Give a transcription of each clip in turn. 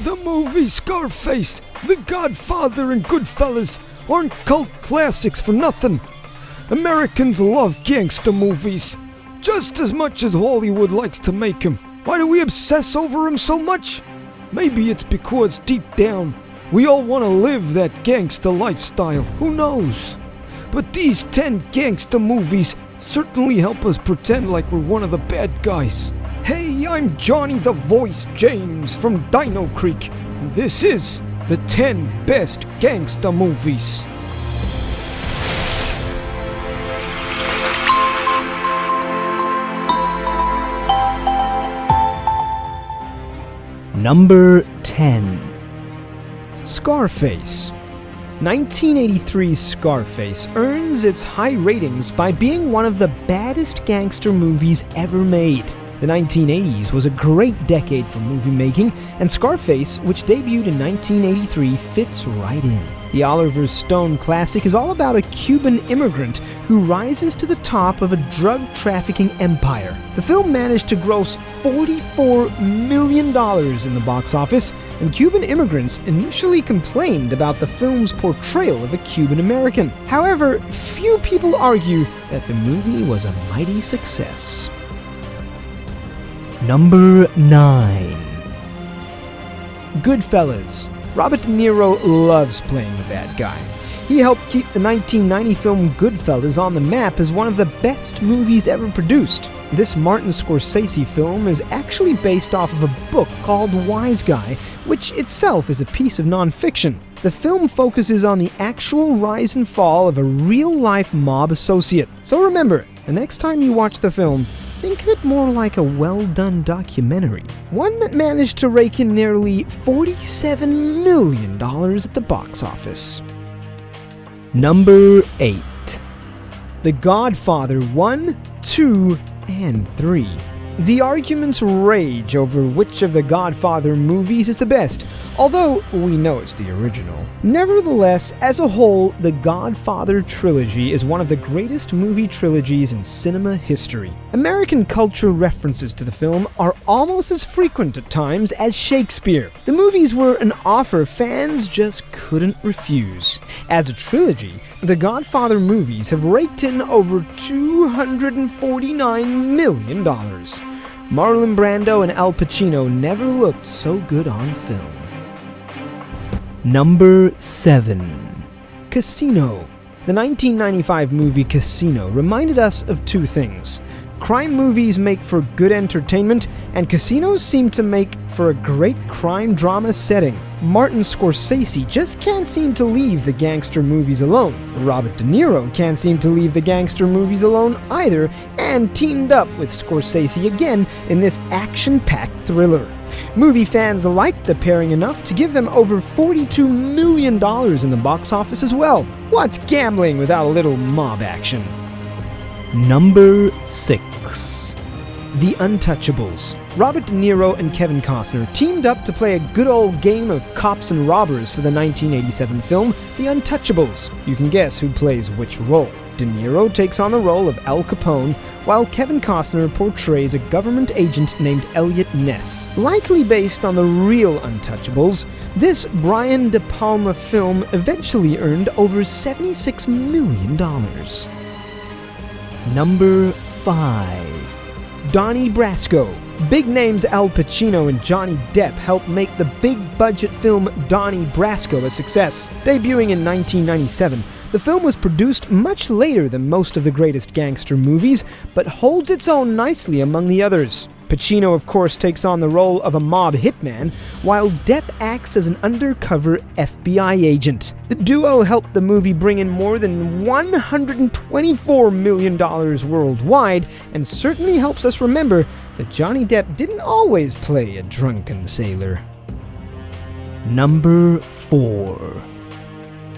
The movie Scarface, The Godfather and Goodfellas aren't cult classics for nothing. Americans love gangster movies, just as much as Hollywood likes to make them. Why do we obsess over them so much? Maybe it's because deep down, we all want to live that gangster lifestyle. Who knows? But these 10 gangster movies certainly help us pretend like we're one of the bad guys. Hey, I'm Johnny the Voice James from Dino Creek, and this is the 10 best gangster movies. Number 10. Scarface. 1983's Scarface earns its high ratings by being one of the baddest gangster movies ever made. The 1980s was a great decade for movie making, and Scarface, which debuted in 1983, fits right in. The Oliver Stone classic is all about a Cuban immigrant who rises to the top of a drug trafficking empire. The film managed to gross $44 million in the box office, and Cuban immigrants initially complained about the film's portrayal of a Cuban American. However, few people argue that the movie was a mighty success. Number 9. Goodfellas. Robert De Niro loves playing the bad guy. He helped keep the 1990 film Goodfellas on the map as one of the best movies ever produced. This Martin Scorsese film is actually based off of a book called Wise Guy, which itself is a piece of nonfiction. The film focuses on the actual rise and fall of a real-life mob associate. So remember, the next time you watch the film, think of it more like a well-done documentary. One that managed to rake in nearly $47 million at the box office. Number 8. The Godfather 1, 2, and 3. The arguments rage over which of the Godfather movies is the best, although we know it's the original. Nevertheless, as a whole, the Godfather trilogy is one of the greatest movie trilogies in cinema history. American culture references to the film are almost as frequent at times as Shakespeare. The movies were an offer fans just couldn't refuse. As a trilogy, the Godfather movies have raked in over $249 million. Marlon Brando and Al Pacino never looked so good on film. Number 7. Casino. The 1995 movie Casino reminded us of two things. Crime movies make for good entertainment, and casinos seem to make for a great crime drama setting. Martin Scorsese just can't seem to leave the gangster movies alone. Robert De Niro can't seem to leave the gangster movies alone either, and teamed up with Scorsese again in this action-packed thriller. Movie fans liked the pairing enough to give them over $42 million in the box office as well. What's gambling without a little mob action? Number 6. The Untouchables. Robert De Niro and Kevin Costner teamed up to play a good old game of cops and robbers for the 1987 film The Untouchables. You can guess who plays which role. De Niro takes on the role of Al Capone, while Kevin Costner portrays a government agent named Elliot Ness. Likely based on the real Untouchables, this Brian De Palma film eventually earned over $76 million. Number 5. Donnie Brasco. Big names Al Pacino and Johnny Depp helped make the big-budget film Donnie Brasco a success. Debuting in 1997, the film was produced much later than most of the greatest gangster movies, but holds its own nicely among the others. Pacino, of course, takes on the role of a mob hitman, while Depp acts as an undercover FBI agent. The duo helped the movie bring in more than $124 million worldwide, and certainly helps us remember that Johnny Depp didn't always play a drunken sailor. Number 4.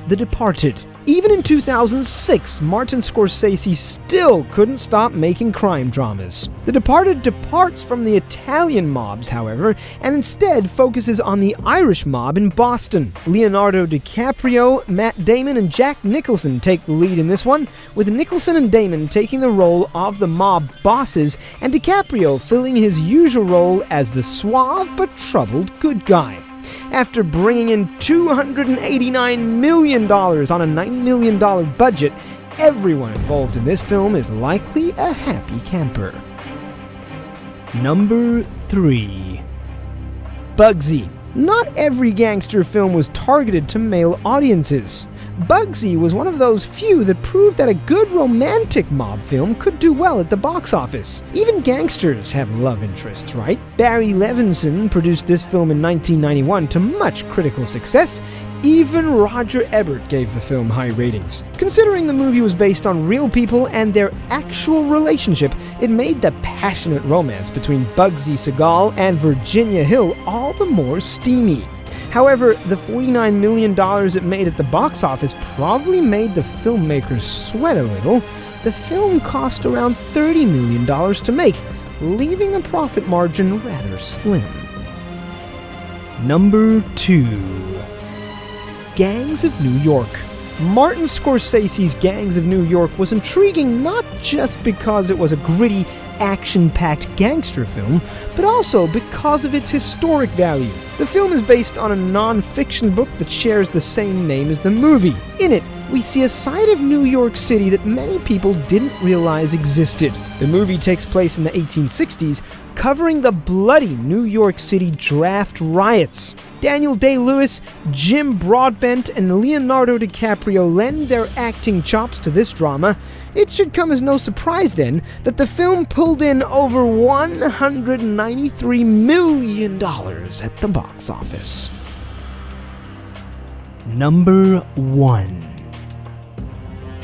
The Departed. Even in 2006, Martin Scorsese still couldn't stop making crime dramas. The Departed departs from the Italian mobs, however, and instead focuses on the Irish mob in Boston. Leonardo DiCaprio, Matt Damon, and Jack Nicholson take the lead in this one, with Nicholson and Damon taking the role of the mob bosses, and DiCaprio filling his usual role as the suave but troubled good guy. After bringing in $289 million on a $9 million budget, everyone involved in this film is likely a happy camper. Number 3. Bugsy. Not every gangster film was targeted to male audiences. Bugsy was one of those few that proved that a good romantic mob film could do well at the box office. Even gangsters have love interests, right? Barry Levinson produced this film in 1991 to much critical success. Even Roger Ebert gave the film high ratings. Considering the movie was based on real people and their actual relationship, it made the passionate romance between Bugsy Siegel and Virginia Hill all the more steamy. However, the $49 million it made at the box office probably made the filmmakers sweat a little. The film cost around $30 million to make, leaving the profit margin rather slim. Number 2. Gangs of New York. Martin Scorsese's Gangs of New York was intriguing not just because it was a gritty, action-packed gangster film, but also because of its historic value. The film is based on a non-fiction book that shares the same name as the movie. In it, we see a side of New York City that many people didn't realize existed. The movie takes place in the 1860s, covering the bloody New York City draft riots. Daniel Day-Lewis, Jim Broadbent, and Leonardo DiCaprio lend their acting chops to this drama. It should come as no surprise, then, that the film pulled in over $193 million at the box office. Number 1.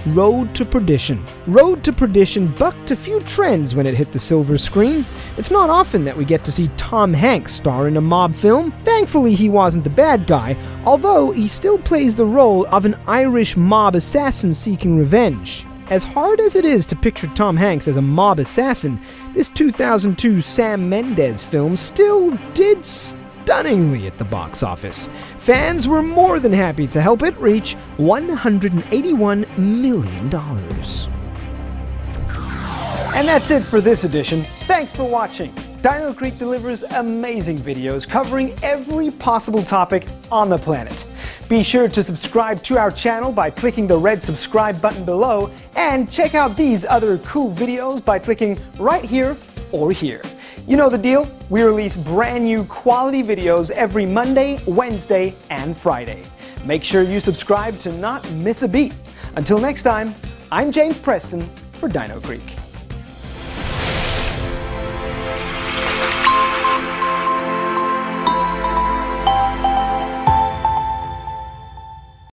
Road to Perdition. Road to Perdition bucked a few trends when it hit the silver screen. It's not often that we get to see Tom Hanks star in a mob film. Thankfully, he wasn't the bad guy, although he still plays the role of an Irish mob assassin seeking revenge. As hard as it is to picture Tom Hanks as a mob assassin, this 2002 Sam Mendes film still did stunningly at the box office. Fans were more than happy to help it reach $181 million. And that's it for this edition. Thanks for watching. Dino Creek delivers amazing videos covering every possible topic on the planet. Be sure to subscribe to our channel by clicking the red subscribe button below, and check out these other cool videos by clicking right here or here. You know the deal, we release brand new quality videos every Monday, Wednesday, and Friday. Make sure you subscribe to not miss a beat. Until next time, I'm James Preston for Dino Creek.